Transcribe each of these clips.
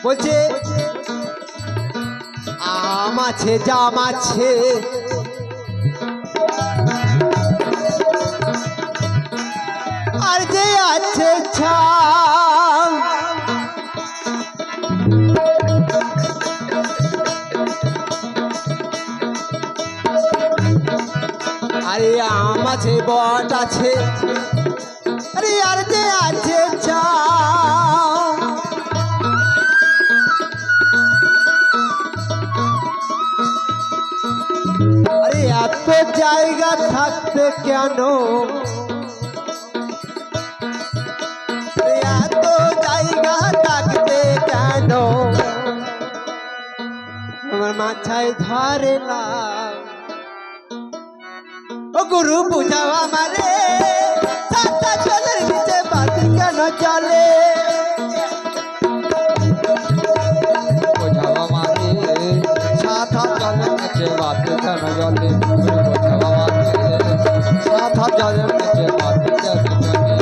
বলছে আম আছে জাম আছে আর যে আছে ছাম আরে আম আছে বট আছে আরে আর যে আছে ছাম আরে এত জায়গা থাকতে কেন এত জায়গা থাকতে কেন আমার মাথায় ধরে না ও গুরু বুঝাও আমারে সাতটা জলের নিচে বাতি কেন চলে বুঝাও আমারে সাথা জলের নিচে বাতি কেন জ্বলে বুঝাও আমারে সাথা জলের নিচে বাতি কেন জ্বলে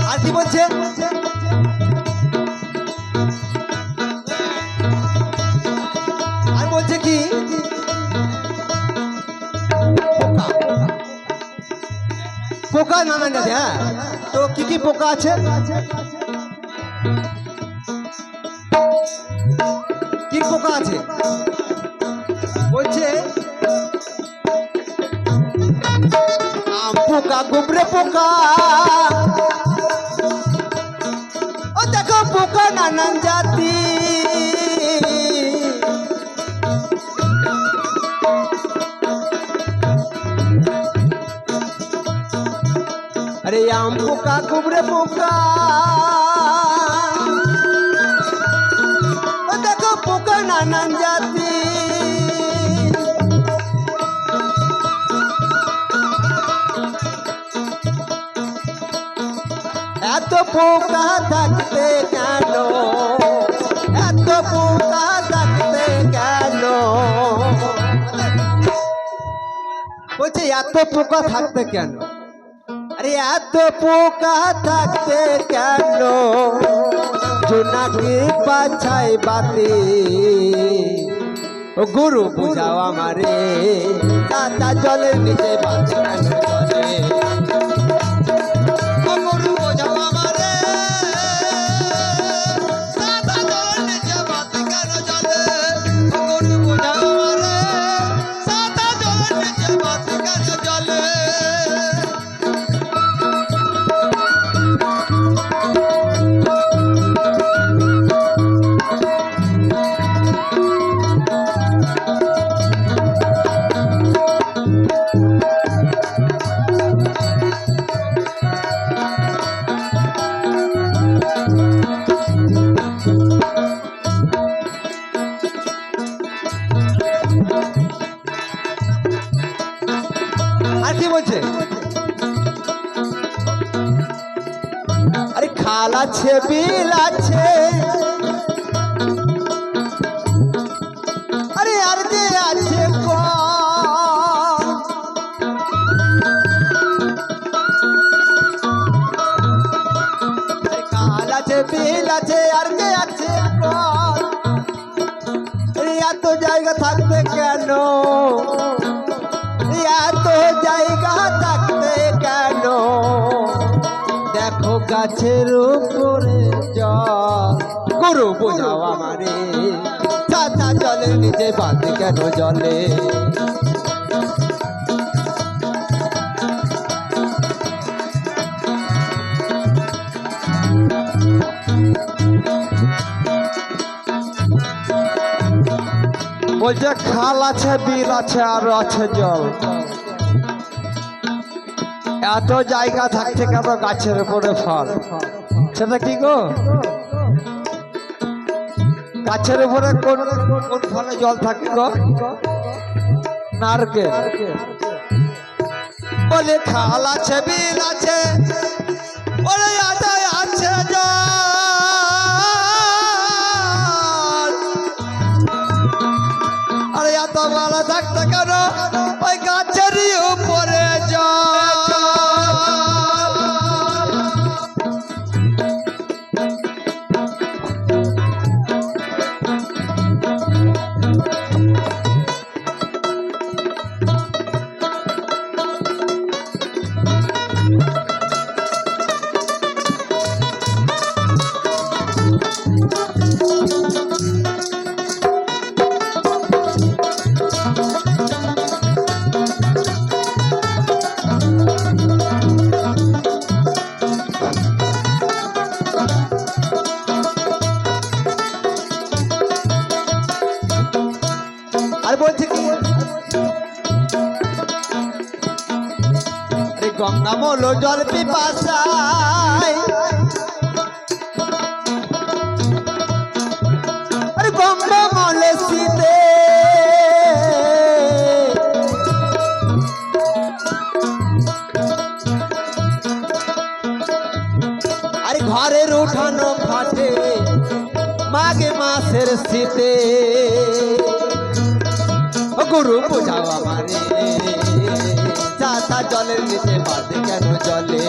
আর কি বলছে আর বলছে কি পোকা পোকা নানান জাতি হ্যাঁ তো কি পোকা আছে কি পোকা আছে বলছে আম পোকা গুবরে পোকা ও দেখো পোকা নানান জাতি আরে আম পোকা গুবরে পোকা ও দেখো পোকা নানান জাতি এত পোকা থাকতে কেন এত পোকা থাকতে কেন বলছে এত পোকা থাকতে কেন আরে এত পোকা থাকতে কেন জোনাকি পাছাই বাতি ও গুরু বুঝাও আমারে সাদা জলের নিচে বাতি কেন চলে আর কি বলছে আরে খাল আছে বিল আছে আরে আর যে আছে খাল আছে বিল আছে আর যে আছে এত জায়গা থাকবে কেন এত জায়গা থাকতে কেন দেখো গাছের উপরে জল গুরু বোঝাও আমারে সাদা জলের নিচে বাতি কেন জলে বলছে খাল আছে বিল আছে আর আছে জল এত জায়গা থাকছে কেন গাছের উপরে ফল সেটা কি গো? গাছের উপরে কোন কোন ফলে জল থাকে গো? নারকেল। বলে খাল আছে বিল আছে ওরে আদায় আছে জল আরে এত ভালো থাকতে কেন ওই গাছেরই উপরে জল আর বলছে কি আরে গঙ্গা মলো জল পিপাসায় আরে গঙ্গা মলে শীতে আরে ঘরের উঠানো ফাটে মাঘে মাসের শীতে গুরু বুঝাও আমারে চাষা জলের নিচে বাদ কেন জলে